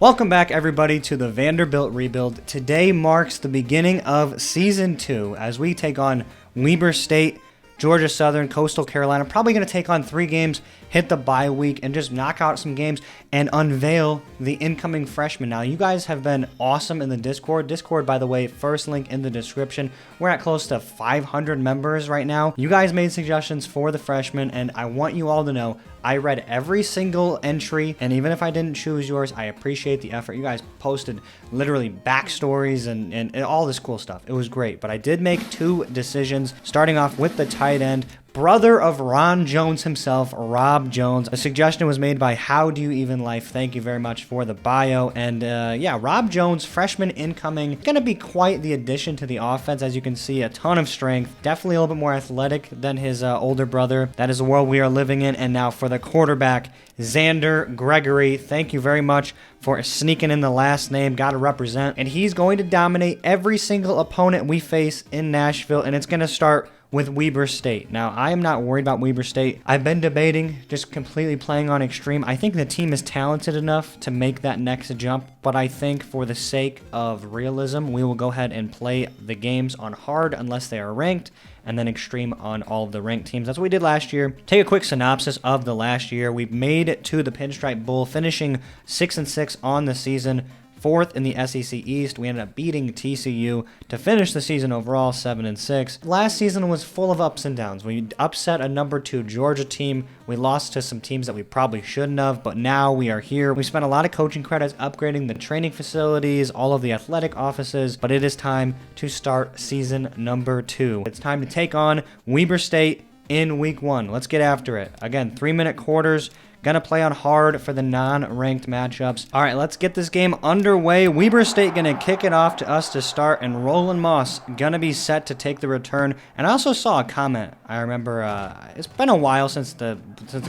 Welcome back, everybody, to the Vanderbilt Rebuild. Today marks the beginning of Season 2 as we take on Weber State, Georgia Southern, Coastal Carolina. Probably going to take on 3 games, hit the bye week, and just knock out some games and unveil the incoming freshmen. Now, you guys have been awesome in the Discord. Discord, by the way, first link in the description. We're at close to 500 members right now. You guys made suggestions for the freshmen, and I want you all to know I read every single entry, and even if I didn't choose yours, I appreciate the effort. You guys posted literally backstories and all this cool stuff. It was great, but I did make 2 decisions, starting off with the tight end, brother of Ron Jones himself, Rob Jones. A suggestion was made by How Do You Even Life. Thank you very much for the bio. And yeah, Rob Jones, freshman incoming, going to be quite the addition to the offense. As you can see, a ton of strength, definitely a little bit more athletic than his older brother. That is the world we are living in. And now for the quarterback, Xander Gregory. Thank you very much for sneaking in the last name. Got to represent. And he's going to dominate every single opponent we face in Nashville. And it's going to start with Weber State. Now, I am not worried about Weber State. I've been debating just completely playing on extreme. I think the team is talented enough to make that next jump, but I think for the sake of realism, we will go ahead and play the games on hard unless they are ranked, and then extreme on all of the ranked teams. That's what we did last year. Take a quick synopsis of the last year. We made it to the Pinstripe Bowl, finishing 6-6 on the season. 4th in the SEC East. We ended up beating TCU to finish the season overall 7-6. Last season was full of ups and downs. We upset a number 2 Georgia team. We lost to some teams that we probably shouldn't have, but now we are here. We spent a lot of coaching credits upgrading the training facilities, all of the athletic offices, but it is time to start season number 2. It's time to take on Weber State in week 1. Let's get after it. Again, 3-minute quarters. Gonna play on hard for the non-ranked matchups. All right, let's get this game underway. Weber State gonna kick it off to us to start, and Roland Moss gonna be set to take the return. And I also saw a comment. I remember it's been a while since the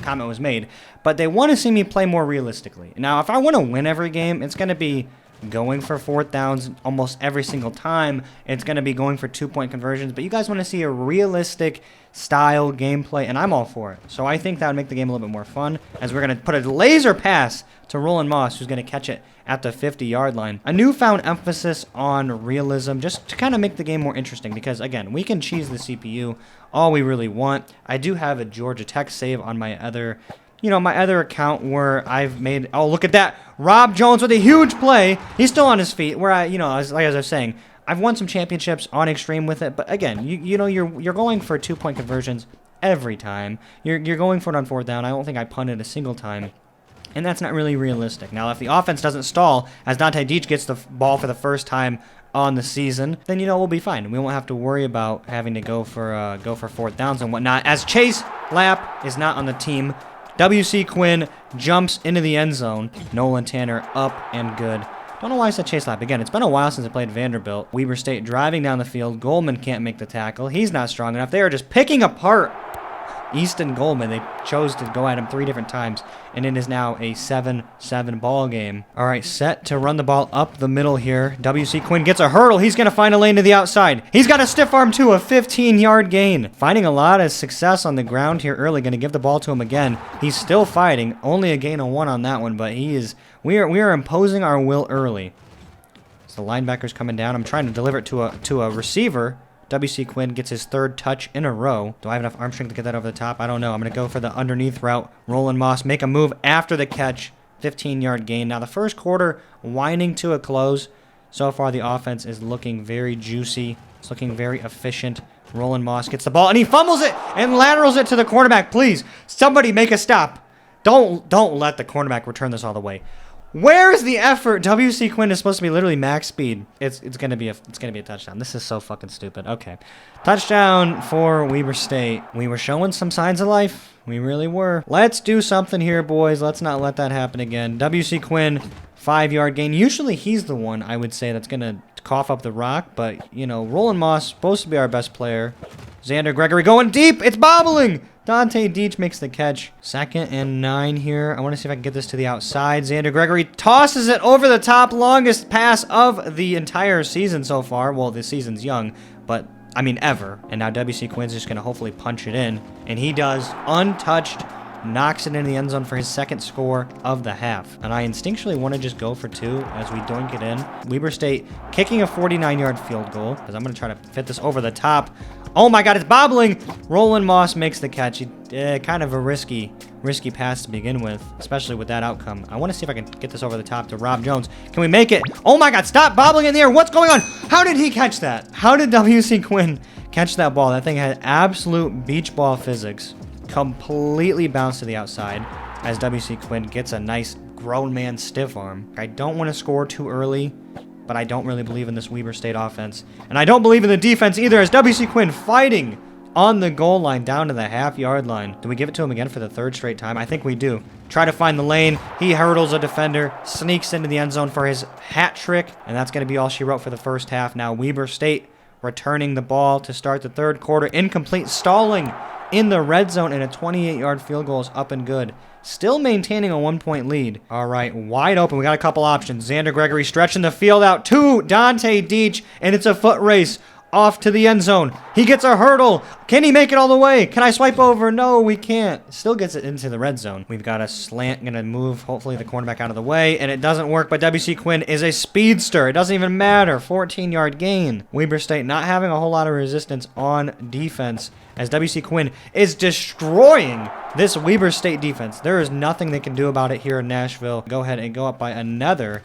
comment was made, but they want to see me play more realistically. Now, if I want to win every game, it's gonna be going for 4th downs almost every single time. It's going to be going for 2-point conversions, but you guys want to see a realistic style gameplay, and I'm all for it. So I think that would make the game a little bit more fun, as we're going to put a laser pass to Roland Moss, who's going to catch it at the 50-yard line. A newfound emphasis on realism, just to kind of make the game more interesting, because, again, we can cheese the CPU all we really want. I do have a Georgia Tech save on my other account where I've made, oh, look at that. Rob Jones with a huge play. He's still on his feet, where as I was saying, I've won some championships on extreme with it, but again, you're going for 2-point conversions every time. You're going for it on 4th down. I don't think I punted a single time, and that's not really realistic. Now, if the offense doesn't stall, as Dante Deach gets the ball for the first time on the season, then we'll be fine. We won't have to worry about having to go for 4th downs and whatnot, as Chase Lapp is not on the team. W.C. Quinn jumps into the end zone. Nolan Tanner up and good. Don't know why I said Chase Lapp. Again, it's been a while since I played Vanderbilt. Weber State driving down the field. Goldman can't make the tackle. He's not strong enough. They are just picking apart Easton Goldman. They chose to go at him 3 different times, and it is now a 7-7 ball game. All right, set to run the ball up the middle here. W.C. Quinn gets a hurdle. He's going to find a lane to the outside. He's got a stiff arm too, a 15-yard gain. Finding a lot of success on the ground here early. Going to give the ball to him again. He's still fighting. Only a gain of 1 on that one, but we are imposing our will early. So the linebacker's coming down. I'm trying to deliver it to a receiver. W.C. Quinn gets his 3rd touch in a row. Do I have enough arm strength to get that over the top? I don't know. I'm going to go for the underneath route. Roland Moss make a move after the catch. 15-yard gain. Now, the first quarter winding to a close. So far, the offense is looking very juicy. It's looking very efficient. Roland Moss gets the ball, and he fumbles it and laterals it to the cornerback. Please, somebody make a stop. Don't let the cornerback return this all the way. Where is the effort? W.C. Quinn is supposed to be literally max speed. It's gonna be a touchdown. This is so fucking stupid. Okay, touchdown for Weber State. We were showing some signs of life. We really were. Let's do something here, boys. Let's not let that happen again. W.C. Quinn, 5-yard gain. Usually he's the one I would say that's gonna cough up the rock, but Roland Moss supposed to be our best player. Xander Gregory going deep. It's bobbling. Dante Deach makes the catch. 2nd and 9 here. I want to see if I can get this to the outside. Xander Gregory tosses it over the top. Longest pass of the entire season so far. Well, the season's young, but I mean ever. And now W.C. Quinn's just going to hopefully punch it in. And he does. Untouched knocks it in the end zone for his second score of the half. And I instinctually want to just go for 2 as we doink it in. Weber State kicking a 49-yard field goal, because I'm going to try to fit this over the top. Oh my God, it's bobbling! Roland Moss makes the catch. Kind of a risky pass to begin with, especially with that outcome. I want to see if I can get this over the top to Rob Jones. Can we make it? Oh my God, stop bobbling in the air. What's going on? How did he catch that? How did W.C. Quinn catch that ball? That thing had absolute beach ball physics. Completely bounced to the outside as W.C. Quinn gets a nice grown man stiff arm. I don't want to score too early, but I don't really believe in this Weber State offense. And I don't believe in the defense either, as W.C. Quinn fighting on the goal line down to the half-yard line. Do we give it to him again for the 3rd straight time? I think we do. Try to find the lane. He hurdles a defender, sneaks into the end zone for his hat trick, and that's going to be all she wrote for the first half. Now Weber State returning the ball to start the 3rd quarter. Incomplete, stalling in the red zone, and a 28-yard field goal is up and good. Still maintaining a 1-point lead. All right, wide open. We got a couple options. Xander Gregory stretching the field out to Dante Deach, and it's a foot race off to the end zone. He gets a hurdle. Can he make it all the way? Can I swipe over? No, we can't. Still gets it into the red zone. We've got a slant. Going to move, hopefully, the cornerback out of the way, and it doesn't work, but W.C. Quinn is a speedster. It doesn't even matter. 14-yard gain. Weber State not having a whole lot of resistance on defense, as W.C. Quinn is destroying this Weber State defense. There is nothing they can do about it here in Nashville. Go ahead and go up by another.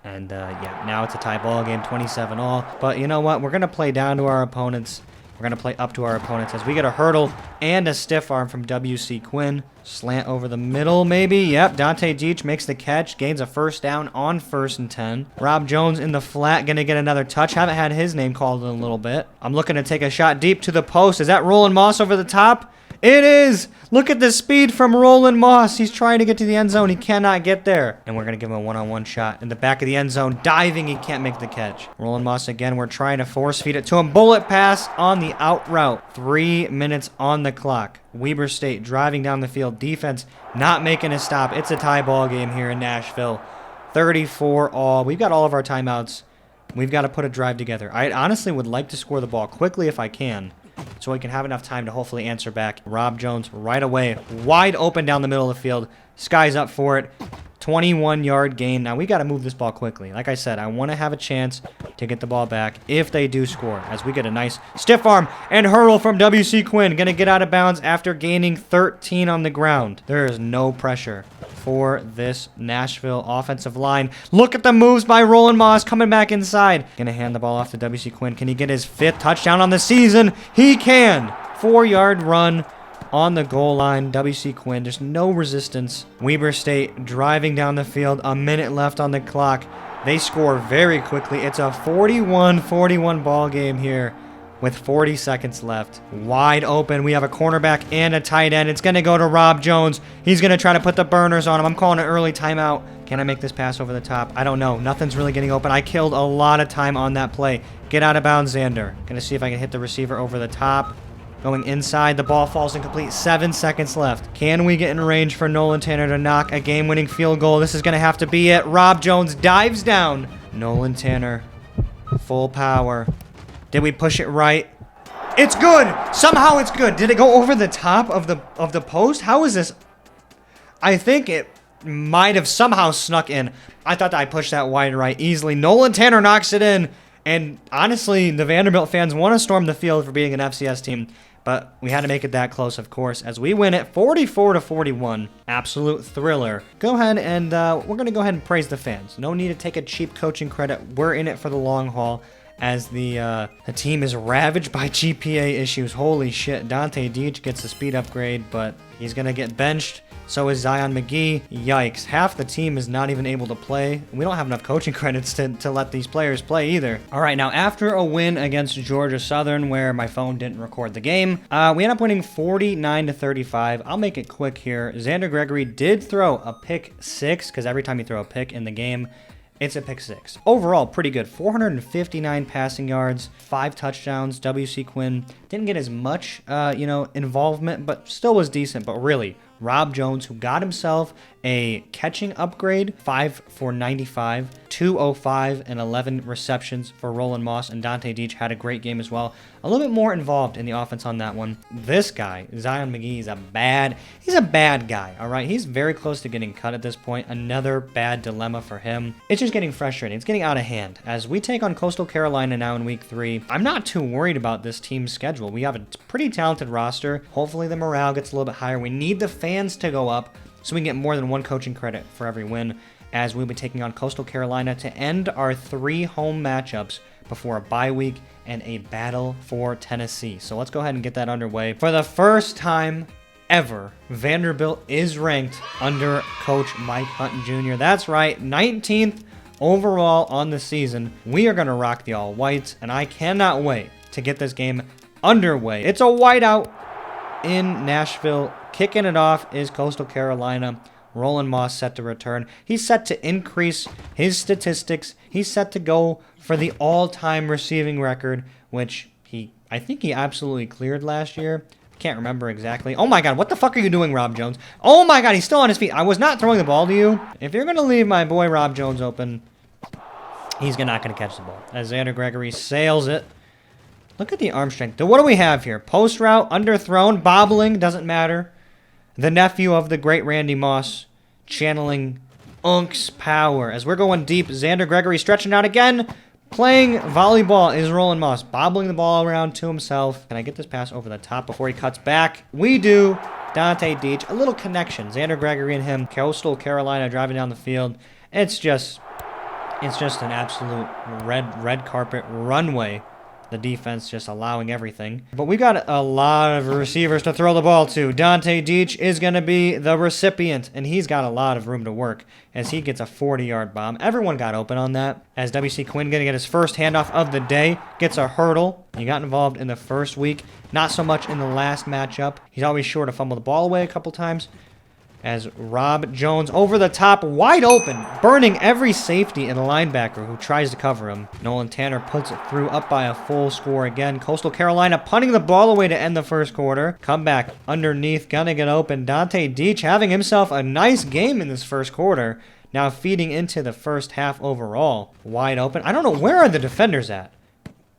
And, yeah, now it's a tie ball game, 27-all. But you know what? We're going to play down to our opponents. We're going to play up to our opponents as we get a hurdle and a stiff arm from W.C. Quinn. Slant over the middle, maybe. Yep, Dante Deach makes the catch. Gains a 1st down on 1st and 10. Rob Jones in the flat, going to get another touch. Haven't had his name called in a little bit. I'm looking to take a shot deep to the post. Is that Roland Moss over the top? It is! Look at the speed from Roland Moss. He's trying to get to the end zone. He cannot get there. And we're going to give him a one-on-one shot in the back of the end zone. Diving, he can't make the catch. Roland Moss again. We're trying to force feed it to him. Bullet pass on the out route. 3 minutes on the clock. Weber State driving down the field. Defense not making a stop. It's a tie ball game here in Nashville. 34-all. We've got all of our timeouts. We've got to put a drive together. I honestly would like to score the ball quickly if I can, so we can have enough time to hopefully answer back. Rob Jones right away, wide open down the middle of the field. Sky's up for it. 21-yard gain. Now we got to move this ball quickly. Like I said, I want to have a chance to get the ball back if they do score, as we get a nice stiff arm and hurdle from W.C. Quinn. Going to get out of bounds after gaining 13 on the ground. There is no pressure for this Nashville offensive line. Look at the moves by Roland Moss coming back inside. Going to hand the ball off to W.C. Quinn. Can he get his 5th touchdown on the season? He can. 4-yard run on the goal line. W.C. Quinn, there's no resistance. Weber State driving down the field. A minute left on the clock. They score very quickly. It's a 41-41 ball game here with 40 seconds left. Wide open. We have a cornerback and a tight end. It's going to go to Rob Jones. He's going to try to put the burners on him. I'm calling an early timeout. Can I make this pass over the top? I don't know. Nothing's really getting open. I killed a lot of time on that play. Get out of bounds, Xander. Going to see if I can hit the receiver over the top. Going inside, the ball falls incomplete. 7 seconds left. Can we get in range for Nolan Tanner to knock a game-winning field goal? This is going to have to be it. Rob Jones dives down. Nolan Tanner, full power. Did we push it right? It's good. Somehow it's good. Did it go over the top of the post? How is this? I think it might have somehow snuck in. I thought that I pushed that wide right easily. Nolan Tanner knocks it in. And honestly, the Vanderbilt fans want to storm the field for beating an FCS team. But we had to make it that close, of course, as we win it 44-41. Absolute thriller. Go ahead and we're going to go ahead and praise the fans. No need to take a cheap coaching credit. We're in it for the long haul, as the team is ravaged by GPA issues. Holy shit. Dante Deach gets a speed upgrade, but he's going to get benched. So is Zion McGee. Yikes. Half the team is not even able to play. We don't have enough coaching credits to let these players play either. All right, now after a win against Georgia Southern, where my phone didn't record the game, we end up winning 49-35. I'll make it quick here. Xander Gregory did throw a pick 6, because every time you throw a pick in the game, it's a pick 6. Overall, pretty good. 459 passing yards, 5 touchdowns. W.C. Quinn didn't get as much, involvement, but still was decent. But really, Rob Jones, who got himself a catching upgrade, 5 for 95, 205, and 11 receptions for Roland Moss, and Dante Deach had a great game as well. A little bit more involved in the offense on that one. This guy, Zion McGee, he's a bad guy, all right? He's very close to getting cut at this point. Another bad dilemma for him. It's just getting frustrating. It's getting out of hand. As we take on Coastal Carolina now in week 3, I'm not too worried about this team's schedule. We have a pretty talented roster. Hopefully the morale gets a little bit higher. We need the fans to go up so we can get more than one coaching credit for every win, as we'll be taking on Coastal Carolina to end our 3 home matchups before a bye week and a battle for Tennessee. So let's go ahead and get that underway. For the first time ever, Vanderbilt is ranked under Coach Mike Hunt Jr. That's right, 19th overall on the season. We are going to rock the all-whites, and I cannot wait to get this game underway. It's a whiteout in Nashville. Kicking it off is Coastal Carolina. Roland Moss set to return. He's set to increase his statistics. He's set to go for the all-time receiving record, which I think he absolutely cleared last year. Can't remember exactly. Oh my God, what the fuck are you doing, Rob Jones? Oh my God, he's still on his feet. I was not throwing the ball to you. If you're going to leave my boy Rob Jones open, he's not going to catch the ball. As Xander Gregory sails it. Look at the arm strength. What do we have here? Post route, underthrown, bobbling, doesn't matter. The nephew of the great Randy Moss, channeling Unk's power. As we're going deep, Xander Gregory stretching out again. Playing volleyball is Roland Moss, bobbling the ball around to himself. Can I get this pass over the top before he cuts back? We do. Dante Deach, a little connection. Xander Gregory and him. Coastal Carolina driving down the field. It's just an absolute red carpet runway. The defense just allowing everything. But we got a lot of receivers to throw the ball to. Dante Deach is going to be the recipient, and he's got a lot of room to work as he gets a 40-yard bomb. Everyone got open on that. As W.C. Quinn going to get his first handoff of the day, gets a hurdle. He got involved in the first week, not so much in the last matchup. He's always sure to fumble the ball away a couple times. As Rob Jones over the top, wide open, burning every safety and linebacker who tries to cover him. Nolan Tanner puts it through, up by a full score again. Coastal Carolina punting the ball away to end the first quarter. Comeback underneath, gonna get open. Dante Deach having himself a nice game in this first quarter. Now feeding into the first half overall. Wide open. I don't know, where are the defenders at?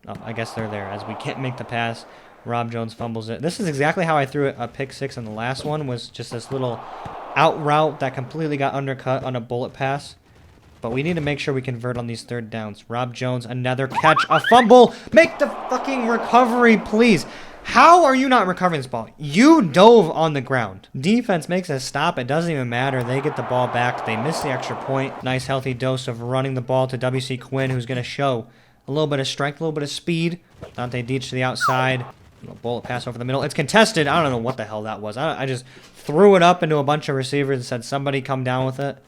Oh, I guess they're there as we can't make the pass. Rob Jones fumbles it. This is exactly how I threw it, a pick 6 in the last one, was just this little out route that completely got undercut on a bullet pass. But we need to make sure we convert on these third downs. Rob Jones, another catch, a fumble. Make the fucking recovery, please. How are you not recovering this ball? You dove on the ground. Defense makes a stop. It doesn't even matter. They get the ball back. They miss the extra point. Nice healthy dose of running the ball to W.C. Quinn, who's going to show a little bit of strength, a little bit of speed. Dante Deach to the outside. Bullet pass over the middle. It's contested. I don't know what the hell that was. I just threw it up into a bunch of receivers and said, somebody come down with it.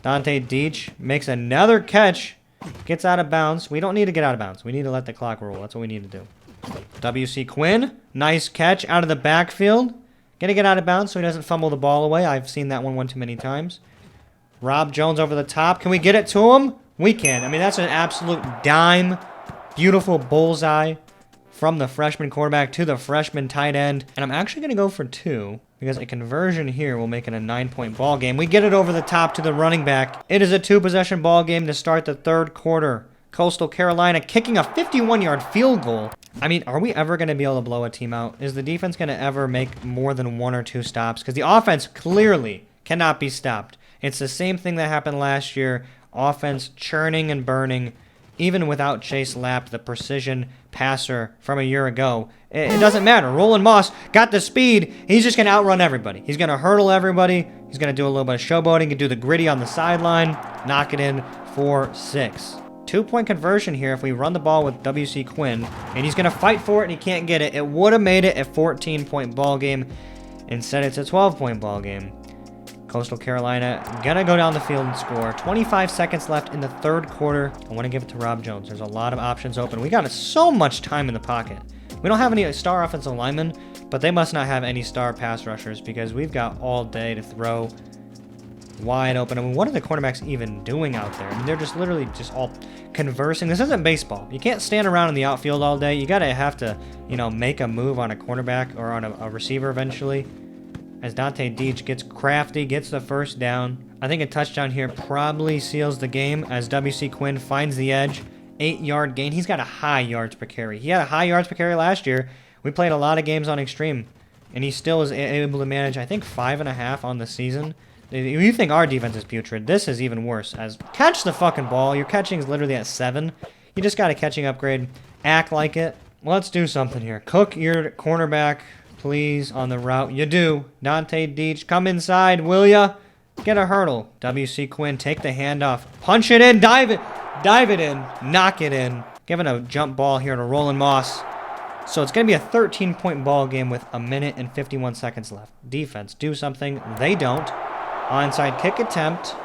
Dante Deach makes another catch. Gets out of bounds. We don't need to get out of bounds. We need to let the clock roll. That's what we need to do. W.C. Quinn. Nice catch out of the backfield. Gonna get out of bounds so he doesn't fumble the ball away. I've seen that one too many times. Rob Jones over the top. Can we get it to him? We can. I mean, that's an absolute dime. Beautiful bullseye from the freshman quarterback to the freshman tight end. And I'm actually going to go for 2 because a conversion here will make it a 9-point ball game. We get it over the top to the running back. It is a 2-possession ball game to start the third quarter. Coastal Carolina kicking a 51-yard field goal. I mean, are we ever going to be able to blow a team out? Is the defense going to ever make more than 1 or 2 stops? Because the offense clearly cannot be stopped. It's the same thing that happened last year. Offense churning and burning. Even without Chase Lapp, the precision passer from a year ago, it doesn't matter. Roland Moss got the speed. He's just going to outrun everybody. He's going to hurdle everybody. He's going to do a little bit of showboating and do the gritty on the sideline. Knock it in for 6. 2-point conversion here if we run the ball with W.C. Quinn. And he's going to fight for it and he can't get it. It would have made it a 14-point ball game. Instead, it's a 12-point ball game. Coastal Carolina gonna go down the field and score. 25 seconds left in the third quarter. I want to give it to Rob Jones. There's a lot of options open. We got so much time in the pocket. We don't have any star offensive linemen, but they must not have any star pass rushers because we've got all day to throw wide open. I mean, what are the cornerbacks even doing out there? I mean, they're just literally just all conversing. This isn't baseball. You can't stand around in the outfield all day. You gotta have to, make a move on a cornerback or on a receiver eventually. as Dante Deach gets crafty, gets the first down. I think a touchdown here probably seals the game as W.C. Quinn finds the edge. 8-yard gain. He's got a high yards per carry. He had a high yards per carry last year. We played a lot of games on Extreme, and he still was able to manage, I think, 5.5 on the season. You think our defense is putrid. This is even worse. As catch the fucking ball. Your catching is literally at 7. You just got a catching upgrade. Act like it. Let's do something here. Cook your cornerback, please, on the route. You do. Dante Deach, come inside, will ya? Get a hurdle. W.C. Quinn, take the handoff. Punch it in. Dive it. Dive it in. Knock it in. Giving a jump ball here to Roland Moss. So it's going to be a 13-point ball game with 1 minute and 51 seconds left. Defense, do something. They don't. Onside kick attempt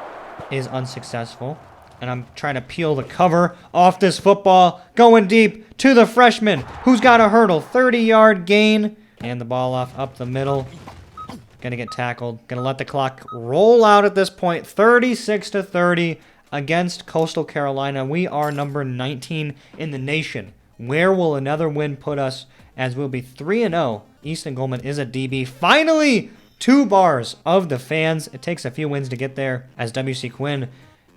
is unsuccessful. And I'm trying to peel the cover off this football. Going deep to the freshman, who's got a hurdle. 30-yard gain. And the ball off up the middle. Gonna get tackled. Gonna let the clock roll out at this point. 36-30 against Coastal Carolina. We are number 19 in the nation. Where will another win put us, as we'll be 3-0? Easton Goldman is a DB. Finally, 2 bars of the fans. It takes a few wins to get there, as W.C. Quinn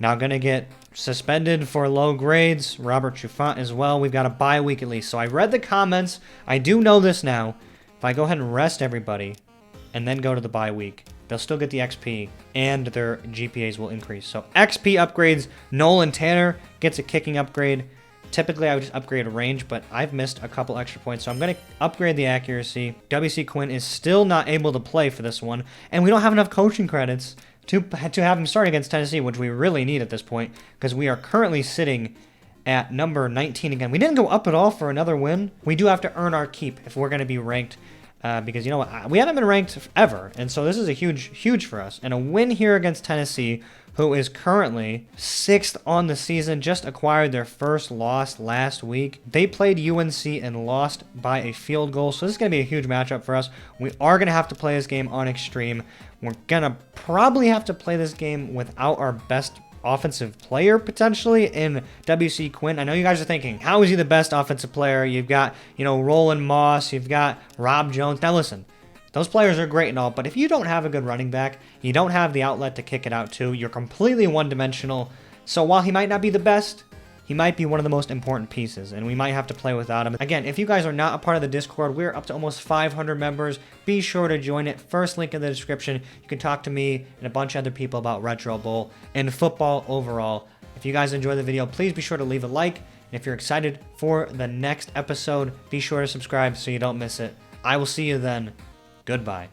now going to get suspended for low grades. Robert Trufant as well. We've got a bye week at least. So I read the comments. I do know this now. If I go ahead and rest everybody and then go to the bye week, they'll still get the XP and their GPAs will increase. So XP upgrades. Nolan Tanner gets a kicking upgrade. Typically, I would just upgrade a range, but I've missed a couple extra points, so I'm going to upgrade the accuracy. W.C. Quinn is still not able to play for this one, and we don't have enough coaching credits to have him start against Tennessee, which we really need at this point, because we are currently sitting at number 19 again. We didn't go up at all for another win. We do have to earn our keep if we're going to be ranked, because you know what? We haven't been ranked ever, and so this is a huge for us. And a win here against Tennessee, who is currently 6th on the season, just acquired their first loss last week. They played UNC and lost by a field goal, so this is going to be a huge matchup for us. We are going to have to play this game on Extreme. We're going to probably have to play this game without our best offensive player, potentially, in W.C. Quinn. I know you guys are thinking, how is he the best offensive player? You've got, Roland Moss, you've got Rob Jones. Now listen, those players are great and all, but if you don't have a good running back, you don't have the outlet to kick it out to, you're completely one-dimensional. So while he might not be the best, he might be one of the most important pieces, and we might have to play without him. Again, if you guys are not a part of the Discord, we're up to almost 500 members. Be sure to join it. First link in the description. You can talk to me and a bunch of other people about Retro Bowl and football overall. If you guys enjoyed the video, please be sure to leave a like. And if you're excited for the next episode, be sure to subscribe so you don't miss it. I will see you then. Goodbye.